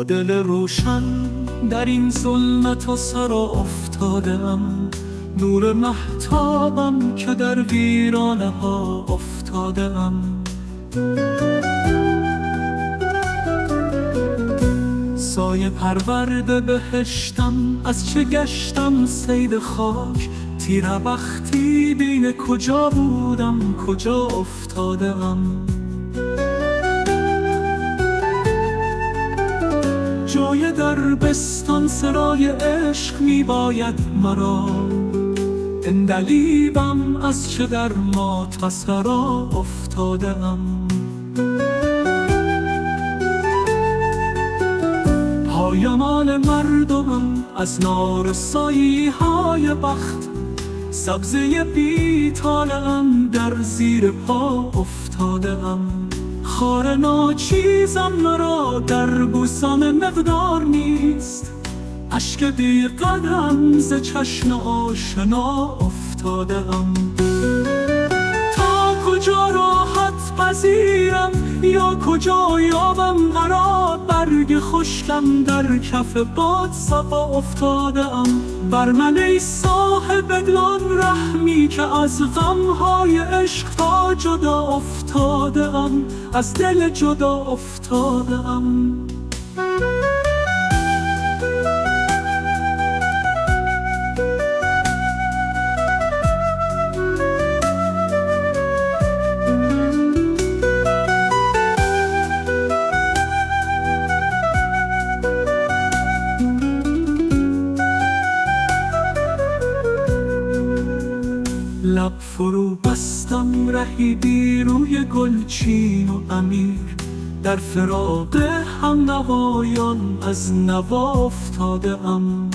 دل روشن در این ظلمت و سرا افتادم، نور مهتابم که در ویرانه ها افتادم. سایه پرورد بهشتم، از چه گشتم صید خاک، تیره بختی بین کجا بودم کجا افتادم. جای در بستان سرای عشق می باید مرا، عندلیبم از چه در ماتسرا افتادم. پایمال مردمم از نارسایی های بخت، سبزه بی‌طالعم در زیر پا افتادم. خار ناچیزم مرا در بوسان مقدار نیست، اشک بی قدم ز چشم آشنا افتادم. تا کجا راحت پذیرم یا کجا یابم قرار، برگ خشکم در کف باد صفا افتادم. بر من ای صاحب دلان رحمی که از غمهای عشق تا جدا افتادم، از دل جدا افتادم. لب فرو بستم رهی بی روی گلچین و امیر، در فراق هم نوایان از نوا افتاده ام.